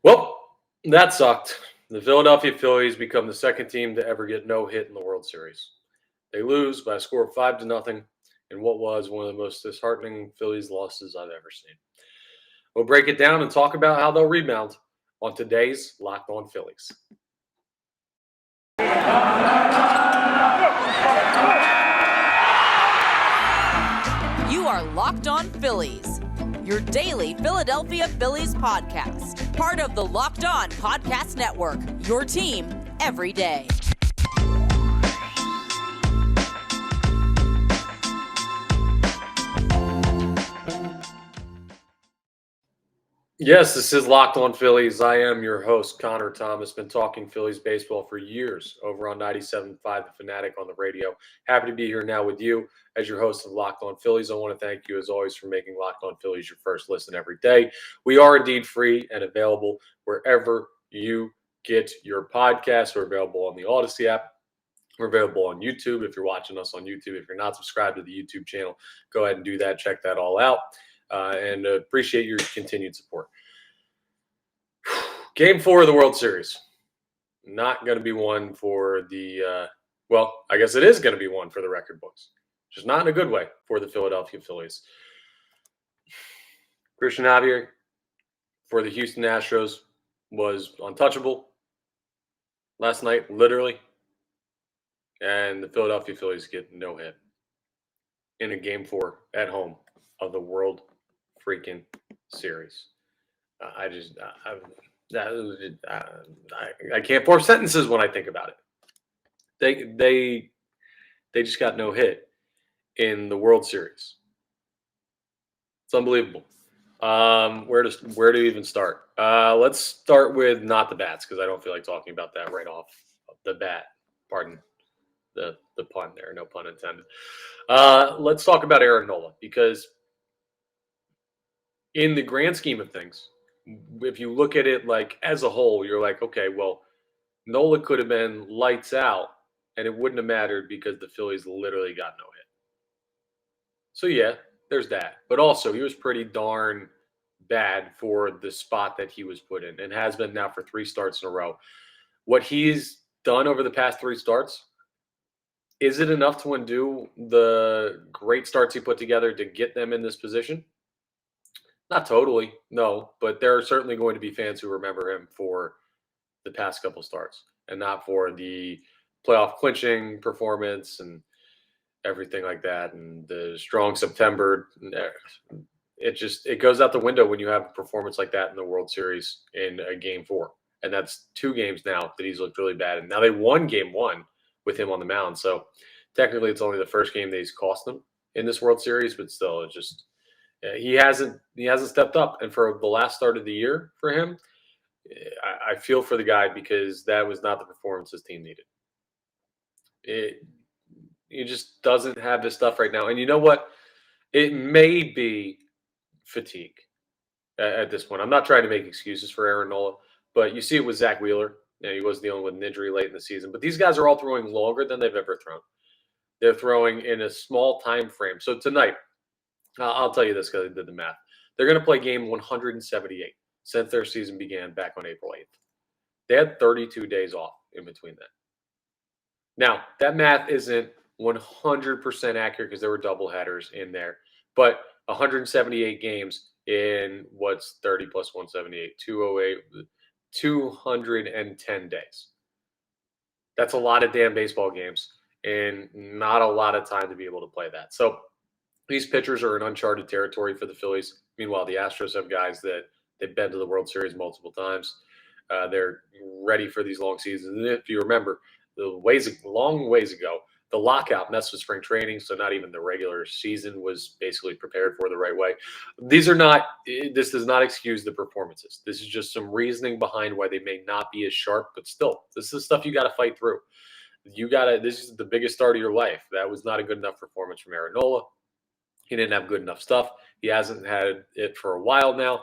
Well, that sucked. The Philadelphia Phillies become the second team to ever get no hit in the World Series. They lose by a score of 5-0 in what was one of the most disheartening Phillies losses I've ever seen. We'll break it down and talk about how they'll rebound on today's Locked On Phillies. You are Locked On Phillies, your daily Philadelphia Phillies podcast. Part of the Locked On Podcast Network, your team every day. Yes, this is Locked On Phillies. I am your host, Connor Thomas. Been talking Phillies baseball for years over on 97.5 The Fanatic on the radio. Happy to be here now with you as your host of Locked On Phillies. I want to thank you, as always, for making Locked On Phillies your first listen every day. We are indeed free and available wherever you get your podcasts. We're available on the Odyssey app. We're available on YouTube if you're watching us on YouTube. If you're not subscribed to the YouTube channel, go ahead and do that. Check that all out. And appreciate your continued support. Game 4 of the World Series. Not going to be one for the, I guess it is going to be one for the record books. Just not in a good way for the Philadelphia Phillies. Christian Javier for the Houston Astros was untouchable last night, literally. And the Philadelphia Phillies get no hit in a Game 4 at home of the World freaking Series. I can't form sentences when I think about it. They just got no hit in the World Series. It's unbelievable. Where to even start? Let's start with not the bats, because I don't feel like talking about that right off the bat. Pardon the pun there, no pun intended. Let's talk about Aaron Nola, because in the grand scheme of things, if you look at it like as a whole, you're like, okay, well, Nola could have been lights out and it wouldn't have mattered because the Phillies literally got no hit. So yeah, there's that. But also he was pretty darn bad for the spot that he was put in and has been now for 3 starts in a row. What he's done over the past 3 starts, is it enough to undo the great starts he put together to get them in this position? Not totally, no, but there are certainly going to be fans who remember him for the past couple starts and not for the playoff clinching performance and everything like that and the strong September. It goes out the window when you have a performance like that in the World Series in a Game 4. And that's 2 games now that he's looked really bad. And now they won Game 1 with him on the mound. So technically it's only the first game that he's cost them in this World Series, but still, it just – he hasn't stepped up, and for the last start of the year for him, I feel for the guy because that was not the performance his team needed. He just doesn't have this stuff right now, and you know what? It may be fatigue at this point. I'm not trying to make excuses for Aaron Nola, but you see it with Zach Wheeler. He was dealing with an injury late in the season, but these guys are all throwing longer than they've ever thrown. They're throwing in a small time frame. So tonight, I'll tell you this because I did the math. They're going to play game 178 since their season began back on April 8th. They had 32 days off in between that. Now, that math isn't 100% accurate because there were doubleheaders in there, but 178 games in what's 30 plus 178, 208, 210 days. That's a lot of damn baseball games and not a lot of time to be able to play that. So these pitchers are in uncharted territory for the Phillies. Meanwhile, the Astros have guys that they've been to the World Series multiple times. They're ready for these long seasons. And if you remember, long ways ago, the lockout messed with spring training, so not even the regular season was basically prepared for the right way. This does not excuse the performances. This is just some reasoning behind why they may not be as sharp, but still, this is stuff you got to fight through. This is the biggest start of your life. That was not a good enough performance from Aaron Nola. He didn't have good enough stuff. He hasn't had it for a while now.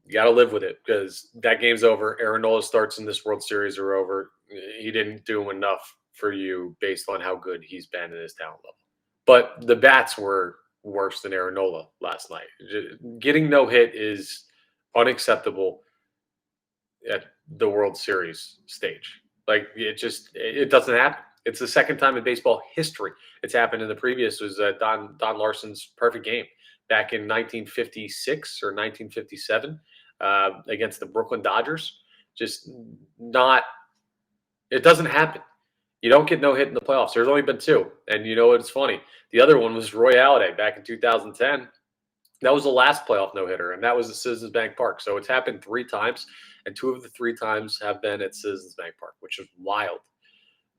You got to live with it because that game's over. Aaron Nola's starts in this World Series are over. He didn't do enough for you based on how good he's been in his talent level. But the bats were worse than Aaron Nola last night. Getting no hit is unacceptable. at the World Series stage. Like it doesn't happen. It's the second time in baseball history it's happened. In the previous was Don Larson's perfect game back in 1956 or 1957 against the Brooklyn Dodgers. Just not. It doesn't happen. You don't get no hit in the playoffs. There's only been two, and you know what's funny? The other one was Roy Halladay back in 2010. That was the last playoff no-hitter, and that was at Citizens Bank Park. So it's happened three times, and two of the three times have been at Citizens Bank Park, which is wild.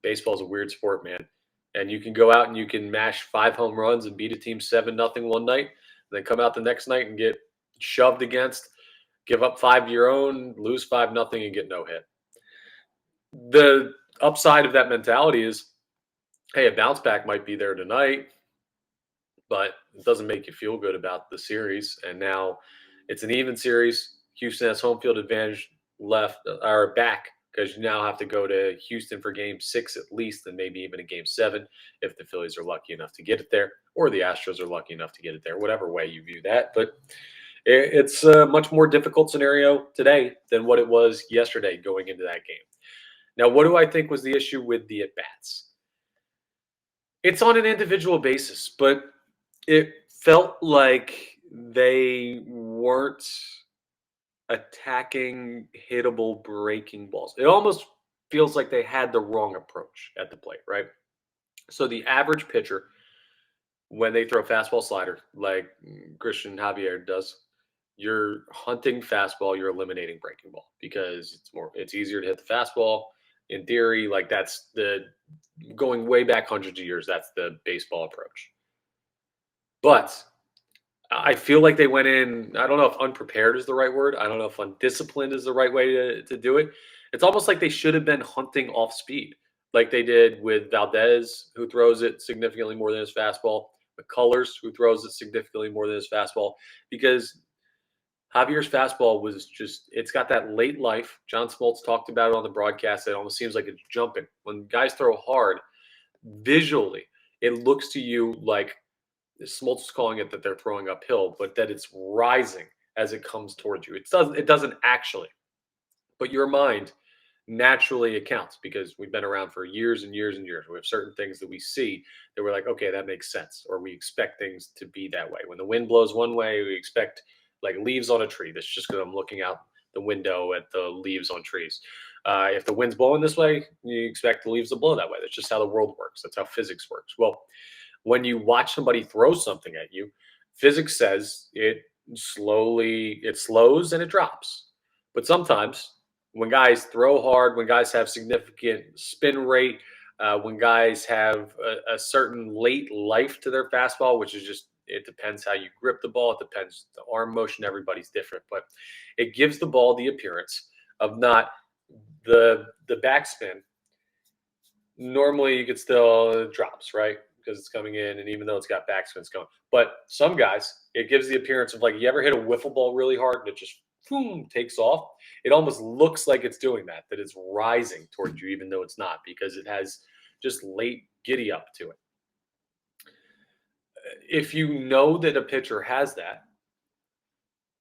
Baseball is a weird sport, man. And you can go out and you can mash 5 home runs and beat a team 7-0 one night, and then come out the next night and get shoved against, give up 5 of your own, lose 5-0, and get no hit. The upside of that mentality is, hey, a bounce back might be there tonight, but it doesn't make you feel good about the series. And now it's an even series. Houston has home field advantage left or back, because you now have to go to Houston for game 6 at least, and maybe even a game 7 if the Phillies are lucky enough to get it there, or the Astros are lucky enough to get it there, whatever way you view that. But it's a much more difficult scenario today than what it was yesterday going into that game. Now, what do I think was the issue with the at-bats? It's on an individual basis, but it felt like they weren't attacking hittable breaking balls. It almost feels like they had the wrong approach at the plate, right? So the average pitcher, when they throw fastball slider, like Christian Javier does, you're hunting fastball, you're eliminating breaking ball, because it's easier to hit the fastball. In theory, like that's the going way back hundreds of years, that's the baseball approach. But I feel like they went in, I don't know if unprepared is the right word. I don't know if undisciplined is the right way to do it. It's almost like they should have been hunting off speed, like they did with Valdez, who throws it significantly more than his fastball, McCullers, who throws it significantly more than his fastball, because Javier's fastball was it's got that late life. John Smoltz talked about it on the broadcast. It almost seems like it's jumping. When guys throw hard, visually, it looks to you like Smoltz is calling it that they're throwing uphill, but that it's rising as it comes towards you. It doesn't actually, but your mind naturally accounts, because we've been around for years and years and years. We have certain things that we see that we're like, okay, that makes sense, or we expect things to be that way. When the wind blows one way, we expect like leaves on a tree. That's just because I'm looking out the window at the leaves on trees. If the wind's blowing this way, you expect the leaves to blow that way. That's just how the world works. That's how physics works. Well, when you watch somebody throw something at you, physics says it slows and it drops. But sometimes when guys throw hard, when guys have significant spin rate, when guys have a certain late life to their fastball, which is just, it depends how you grip the ball. It depends the arm motion. Everybody's different, but it gives the ball the appearance of not the backspin. Normally you could still, it drops, right? Because it's coming in, and even though it's got backspin, it's going. But some guys, it gives the appearance of like, you ever hit a wiffle ball really hard and it just boom, takes off? It almost looks like it's doing that it's rising towards you, even though it's not, because it has just late giddy up to it. If you know that a pitcher has that,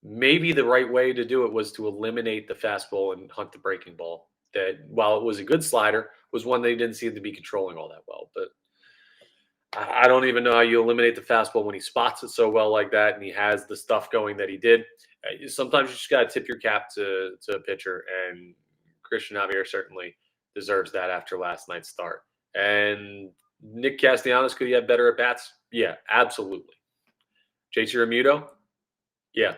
maybe the right way to do it was to eliminate the fastball and hunt the breaking ball. That, while it was a good slider, was one they didn't seem to be controlling all that well. But I don't even know how you eliminate the fastball when he spots it so well like that, and he has the stuff going that he did. Sometimes you just got to tip your cap to a pitcher, and Christian Javier certainly deserves that after last night's start. And Nick Castellanos, could he have better at-bats? Yeah, absolutely. JT Realmuto? Yeah.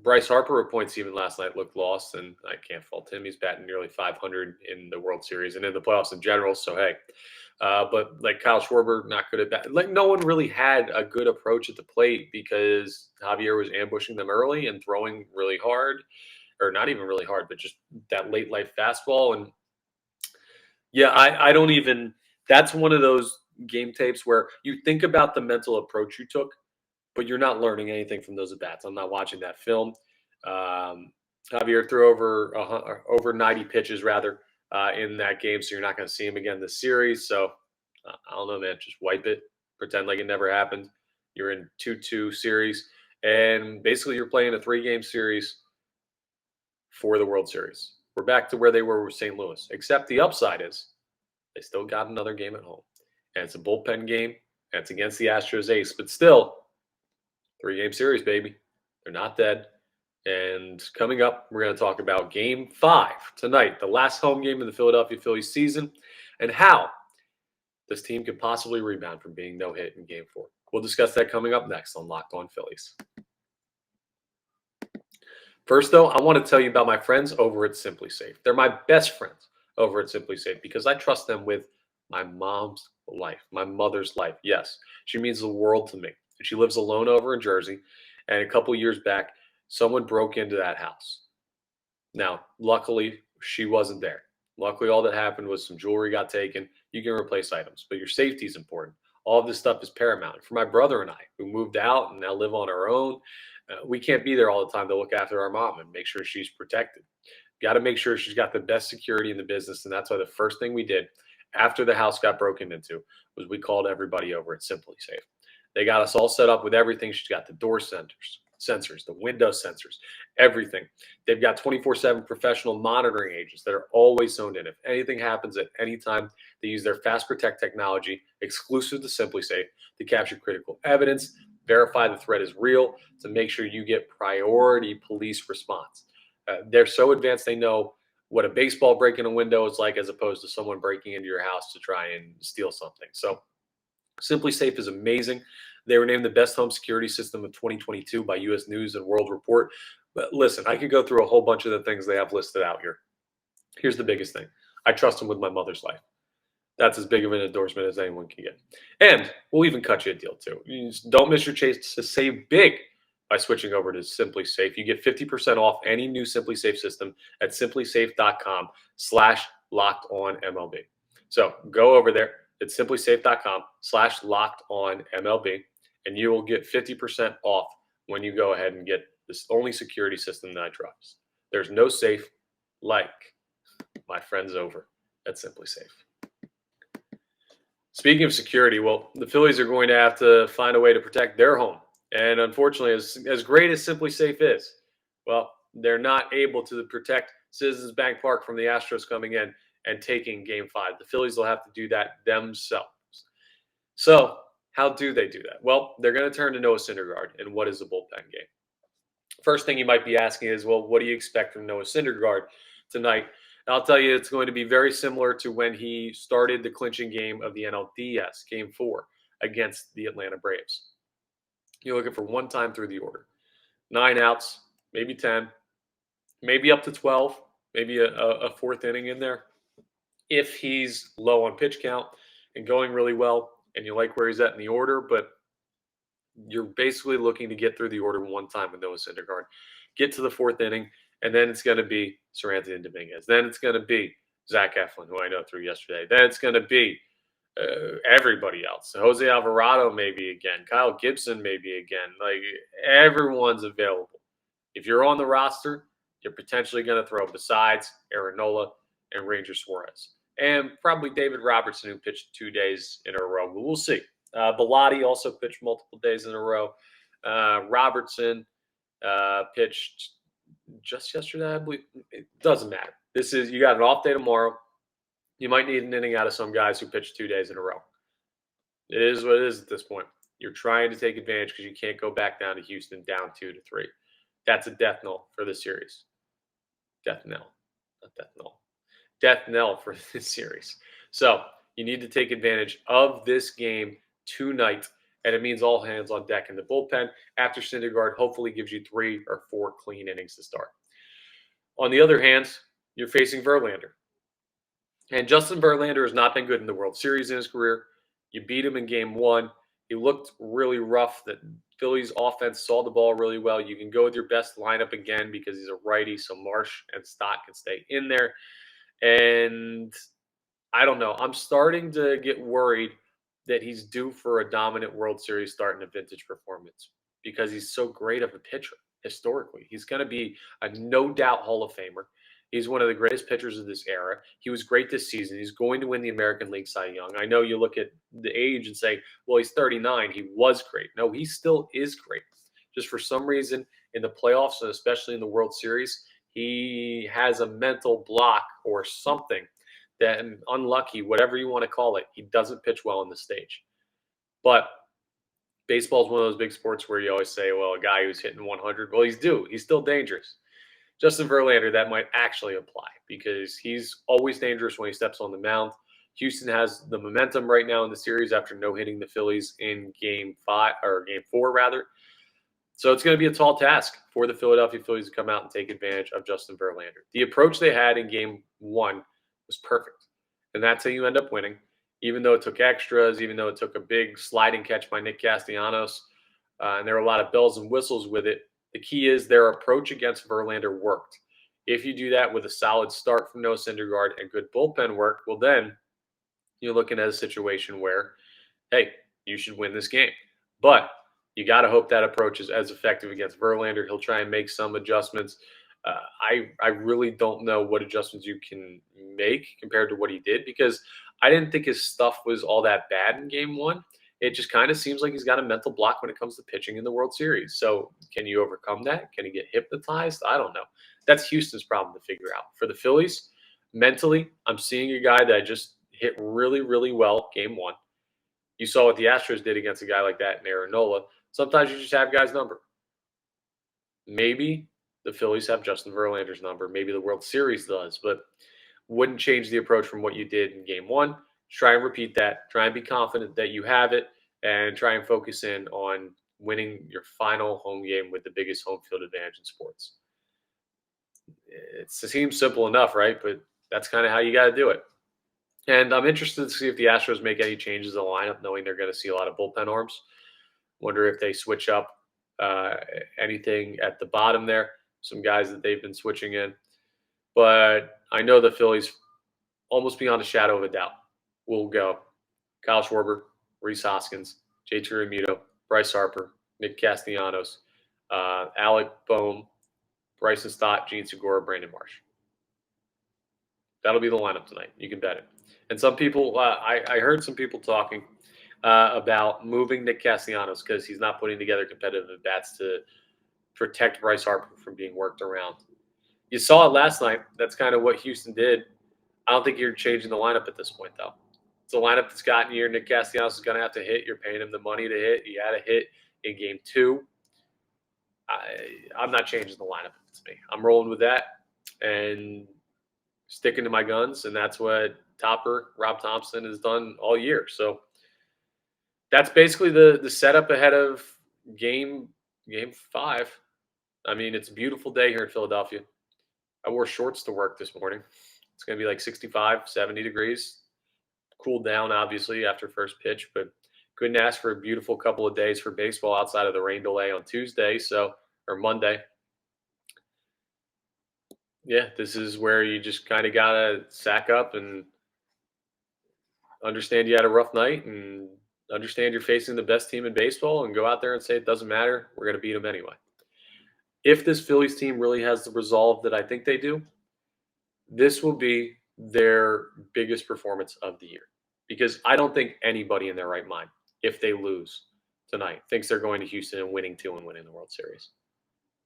Bryce Harper, at points even last night, looked lost, and I can't fault him. He's batting nearly 500 in the World Series and in the playoffs in general, so hey. But like Kyle Schwarber, not good at bat. Like, no one really had a good approach at the plate, because Javier was ambushing them early and throwing really hard, or not even really hard, but just that late life fastball. And yeah, I don't even, that's one of those game tapes where you think about the mental approach you took, but you're not learning anything from those at bats. I'm not watching that film. Javier threw over 90 pitches rather in that game, so you're not going to see him again this series. So I don't know, man. Just wipe it, pretend like it never happened. You're in 2-2 series, and basically you're playing a 3-game series for the World Series. We're back to where they were with St. Louis, except the upside is they still got another game at home. And it's a bullpen game, and it's against the Astros ace. But still, 3-game series, baby. They're not dead. And coming up, we're going to talk about Game 5 tonight, the last home game of the Philadelphia Phillies season, and how this team could possibly rebound from being no-hit in Game 4. We'll discuss that coming up next on Locked On Phillies. First, though, I want to tell you about my friends over at SimpliSafe. They're my best friends over at SimpliSafe because I trust them with my mom's life, my mother's life. Yes, she means the world to me. She lives alone over in Jersey, and a couple years back, someone broke into that house. Now, luckily, she wasn't there. Luckily, all that happened was some jewelry got taken. You can replace items, but your safety is important. All of this stuff is paramount. For my brother and I, who moved out and now live on our own, we can't be there all the time to look after our mom and make sure she's protected. Got to make sure she's got the best security in the business, and that's why the first thing we did after the house got broken into was we called everybody over at SimpliSafe. They got us all set up with everything. She's got the door sensors, the window sensors, everything. They've got 24/7 professional monitoring agents that are always zoned in. If anything happens at any time, they use their Fast Protect technology exclusive to SimpliSafe to capture critical evidence, verify the threat is real, to make sure you get priority police response. They're so advanced, they know what a baseball break in a window is like as opposed to someone breaking into your house to try and steal something. So SimpliSafe is amazing. They were named the best home security system of 2022 by U.S. News and World Report. But listen, I could go through a whole bunch of the things they have listed out here. Here's the biggest thing. I trust them with my mother's life. That's as big of an endorsement as anyone can get. And we'll even cut you a deal too. You just don't miss your chance to save big by switching over to SimpliSafe. You get 50% off any new SimpliSafe system at simplisafe.com/lockedonMLB. So go over there. It's simplisafe.com/lockedonMLB, and you will get 50% off when you go ahead and get this only security system that I trust. There's no safe like my friends over at SimpliSafe. Speaking of security, well, the Phillies are going to have to find a way to protect their home. And unfortunately, as great as SimpliSafe is, well, they're not able to protect Citizens Bank Park from the Astros coming in and taking Game 5. The Phillies will have to do that themselves. So how do they do that? Well, they're going to turn to Noah Syndergaard. And what is a bullpen game? First thing you might be asking is, well, what do you expect from Noah Syndergaard tonight? I'll tell you, it's going to be very similar to when he started the clinching game of the NLDS, Game 4, against the Atlanta Braves. You're looking for one time through the order. 9 outs, maybe 10, maybe up to 12, maybe a fourth inning in there. If he's low on pitch count and going really well, and you like where he's at in the order, but you're basically looking to get through the order one time with Noah Syndergaard. Get to the fourth inning, and then it's going to be Seranthony Dominguez. Then it's going to be Zach Eflin, who I know through yesterday. Then it's going to be everybody else. Jose Alvarado maybe again. Kyle Gibson maybe again. Like, everyone's available. If you're on the roster, you're potentially going to throw besides Aaron Nola and Ranger Suarez. And probably David Robertson, who pitched 2 days in a row. But we'll see. Bellotti also pitched multiple days in a row. Robertson pitched just yesterday, I believe. It doesn't matter. You got an off day tomorrow. You might need an inning out of some guys who pitched 2 days in a row. It is what it is at this point. You're trying to take advantage because you can't go back down to Houston down 2-3. That's a death knell for this series. Death knell. Not death knell. Death knell for this series. So you need to take advantage of this game tonight, and it means all hands on deck in the bullpen after Syndergaard hopefully gives you 3 or 4 clean innings to start. On the other hand, you're facing Verlander. And Justin Verlander has not been good in the World Series in his career. You beat him in Game 1. He looked really rough. The Phillies offense saw the ball really well. You can go with your best lineup again because he's a righty, so Marsh and Stott can stay in there. And I don't know. I'm starting to get worried that he's due for a dominant World Series start and a vintage performance because he's so great of a pitcher historically. He's going to be a no-doubt Hall of Famer. He's one of the greatest pitchers of this era. He was great this season. He's going to win the American League Cy Young. I know you look at the age and say, well, he's 39. He was great. No, he still is great. Just for some reason in the playoffs, and especially in the World Series, he has a mental block or something that unlucky, whatever you want to call it. He doesn't pitch well on the stage. But baseball is one of those big sports where you always say, well, a guy who's hitting 100, well, he's due. He's still dangerous. Justin Verlander, that might actually apply because he's always dangerous when he steps on the mound. Houston has the momentum right now in the series after no hitting the Phillies in game 4 rather. So it's going to be a tall task for the Philadelphia Phillies to come out and take advantage of Justin Verlander. The approach they had in game 1 was perfect. And that's how you end up winning. Even though it took extras, even though it took a big sliding catch by Nick Castellanos, and there were a lot of bells and whistles with it, the key is their approach against Verlander worked. If you do that with a solid start from Noah Syndergaard and good bullpen work, well, then you're looking at a situation where, hey, you should win this game. But you got to hope that approach is as effective against Verlander. He'll try and make some adjustments. I really don't know what adjustments you can make compared to what he did because I didn't think his stuff was all that bad in game 1. It just kind of seems like he's got a mental block when it comes to pitching in the World Series. So can you overcome that? Can he get hypnotized? I don't know. That's Houston's problem to figure out. For the Phillies, mentally, I'm seeing a guy that just hit really, really well game 1. You saw what the Astros did against a guy like that in Aaron Nola. Sometimes you just have guys' number. Maybe the Phillies have Justin Verlander's number. Maybe the World Series does, but wouldn't change the approach from what you did in game 1. Try and repeat that. Try and be confident that you have it and try and focus in on winning your final home game with the biggest home field advantage in sports. It seems simple enough, right? But that's kind of how you got to do it. And I'm interested to see if the Astros make any changes in the lineup, knowing they're going to see a lot of bullpen arms. Wonder if they switch up anything at the bottom there. Some guys that they've been switching in. But I know the Phillies, almost beyond a shadow of a doubt, will go Kyle Schwarber, Rhys Hoskins, JT Realmuto, Bryce Harper, Nick Castellanos, Alec Boehm, Bryson Stott, Gene Segura, Brandon Marsh. That'll be the lineup tonight. You can bet it. And some people, I heard some people talking about moving Nick Castellanos because he's not putting together competitive at-bats to protect Bryce Harper from being worked around. You saw it last night. That's kind of what Houston did. I don't think you're changing the lineup at this point, though. It's a lineup that's gotten you. Nick Castellanos is going to have to hit. You're paying him the money to hit. He had a hit in game 2. I'm not changing the lineup if it's me. I'm rolling with that and sticking to my guns, and that's what Rob Thompson, has done all year. So that's basically the setup ahead of game 5. I mean, it's a beautiful day here in Philadelphia. I wore shorts to work this morning. It's going to be like 65, 70 degrees. Cooled down, obviously, after first pitch, but couldn't ask for a beautiful couple of days for baseball outside of the rain delay on Tuesday, or Monday. Yeah, this is where you just kind of got to sack up and understand you had a rough night and understand you're facing the best team in baseball and go out there and say it doesn't matter. We're going to beat them anyway. If this Phillies team really has the resolve that I think they do, this will be their biggest performance of the year. Because I don't think anybody in their right mind, if they lose tonight, thinks they're going to Houston and winning 2 and winning the World Series.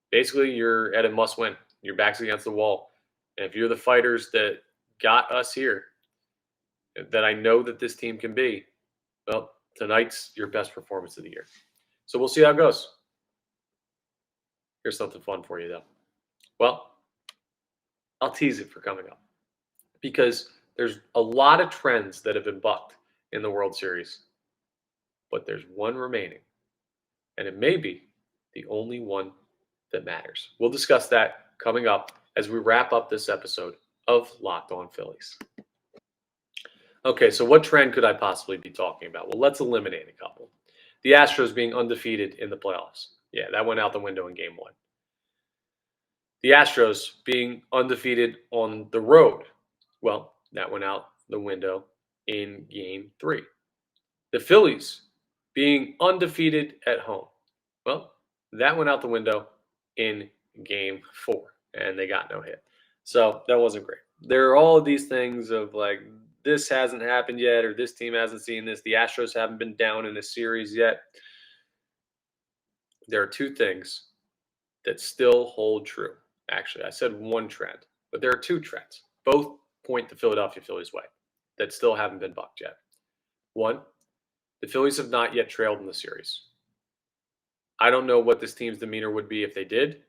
Basically, you're at a must-win. Your back's against the wall. And if you're the fighters that got us here, that I know that this team can be, well, tonight's your best performance of the year. So we'll see how it goes. Here's something fun for you, though. Well, I'll tease it for coming up because there's a lot of trends that have been bucked in the World Series, but there's one remaining, and it may be the only one that matters. We'll discuss that coming up as we wrap up this episode of Locked On Phillies. Okay, so what trend could I possibly be talking about? Well, let's eliminate a couple. The Astros being undefeated in the playoffs. Yeah, that went out the window in game 1. The Astros being undefeated on the road. Well, that went out the window in game 3. The Phillies being undefeated at home. Well, that went out the window in game 4, and they got no hit. So that wasn't great. There are all of these things of like, this hasn't happened yet, or this team hasn't seen this. The Astros haven't been down in this series yet. There are 2 things that still hold true, Actually, I said one trend, but there are two trends. Both point the Philadelphia Phillies way that still haven't been bucked yet. One, the Phillies have not yet trailed in the series. I don't know what this team's demeanor would be if they did.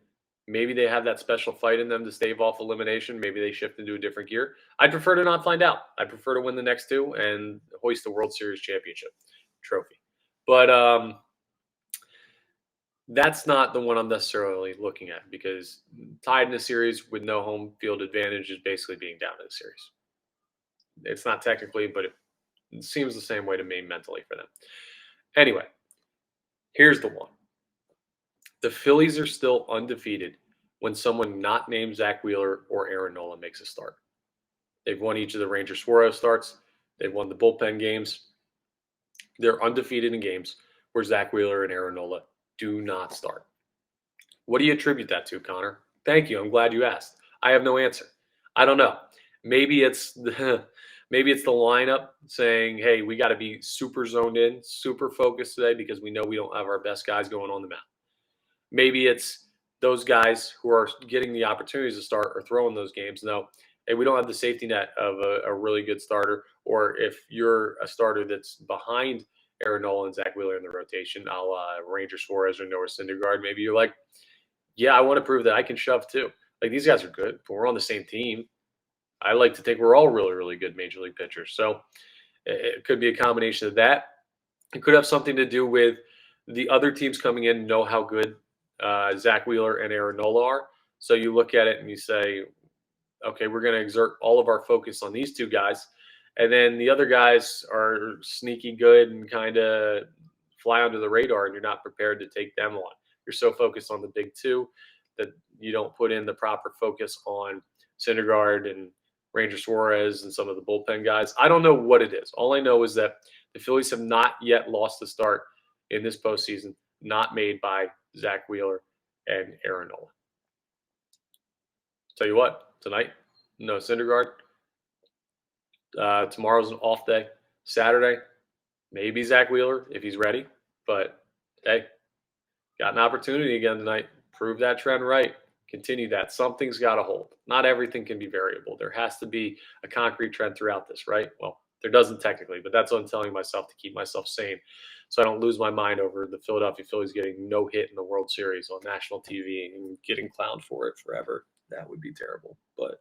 Maybe they have that special fight in them to stave off elimination. Maybe they shift into a different gear. I'd prefer to not find out. I prefer to win the next two and hoist the World Series championship trophy. But that's not the one I'm necessarily looking at, because tied in a series with no home field advantage is basically being down in the series. It's not technically, but it seems the same way to me mentally for them. Anyway, here's the one. The Phillies are still undefeated when someone not named Zach Wheeler or Aaron Nola makes a start. They've won each of the Ranger Suarez starts. They've won the bullpen games. They're undefeated in games where Zach Wheeler and Aaron Nola do not start. What do you attribute that to, Connor? Thank you. I'm glad you asked. I have no answer. I don't know. Maybe it's the lineup saying, hey, we got to be super zoned in, super focused today because we know we don't have our best guys going on the mound. Maybe it's those guys who are getting the opportunities to start or throw in those games know, hey, we don't have the safety net of a really good starter. Or if you're a starter that's behind Aaron Nola and Zach Wheeler in the rotation, a la Ranger Suarez or Noah Syndergaard, maybe you're like, yeah, I want to prove that I can shove too. Like, these guys are good, but we're on the same team. I like to think we're all really, really good major league pitchers. So it could be a combination of that. It could have something to do with the other teams coming in know how good Zach Wheeler and Aaron Nola are. So you look at it and you say, okay, we're going to exert all of our focus on these two guys. And then the other guys are sneaky good and kind of fly under the radar, and you're not prepared to take them on. You're so focused on the big two that you don't put in the proper focus on Syndergaard and Ranger Suarez and some of the bullpen guys. I don't know what it is. All I know is that the Phillies have not yet lost the start in this postseason, not made by Zach Wheeler and Aaron Nola. Tell you what, tonight, no Syndergaard. Tomorrow's an off day. Saturday, maybe Zach Wheeler if he's ready. But hey, got an opportunity again tonight. Prove that trend right. Continue that. Something's got to hold. Not everything can be variable. There has to be a concrete trend throughout this, right? Well, there doesn't technically, but that's what I'm telling myself to keep myself sane so I don't lose my mind over the Philadelphia Phillies getting no hit in the World Series on national TV and getting clowned for it forever. That would be terrible. But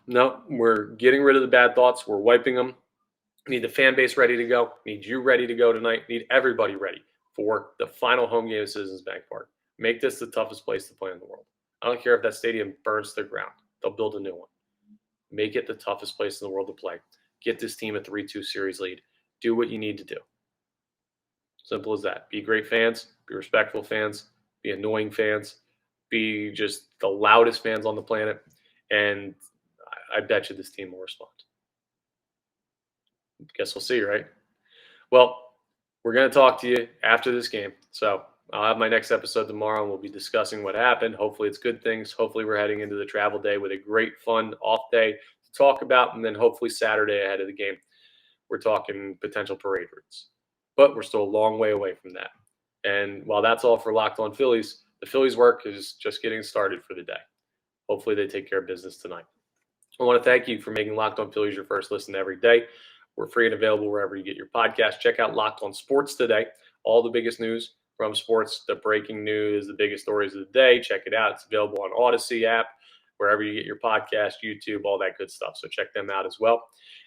no, we're getting rid of the bad thoughts. We're wiping them. Need the fan base ready to go. Need you ready to go tonight. Need everybody ready for the final home game of Citizens Bank Park. Make this the toughest place to play in the world. I don't care if that stadium burns to the ground. They'll build a new one. Make it the toughest place in the world to play. Get this team a 3-2 series lead. Do what you need to do. Simple as that. Be great fans. Be respectful fans. Be annoying fans. Be just the loudest fans on the planet. And I bet you this team will respond. Guess we'll see, right? Well, we're going to talk to you after this game. So I'll have my next episode tomorrow, and we'll be discussing what happened. Hopefully it's good things. Hopefully we're heading into the travel day with a great, fun off day to talk about. And then hopefully Saturday ahead of the game, we're talking potential parade routes. But we're still a long way away from that. And while that's all for Locked On Phillies, the Phillies work is just getting started for the day. Hopefully they take care of business tonight. I want to thank you for making Locked On Phillies your first listen every day. We're free and available wherever you get your podcast. Check out Locked On Sports today. All the biggest news from sports, the breaking news, the biggest stories of the day. Check it out. It's available on Odyssey app, wherever you get your podcast, YouTube, all that good stuff. So check them out as well.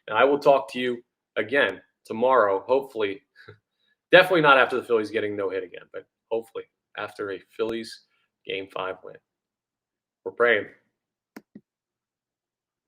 And I will talk to you again tomorrow, hopefully. Definitely not after the Phillies getting no hit again, but hopefully after a Phillies Game 5 win. We're praying.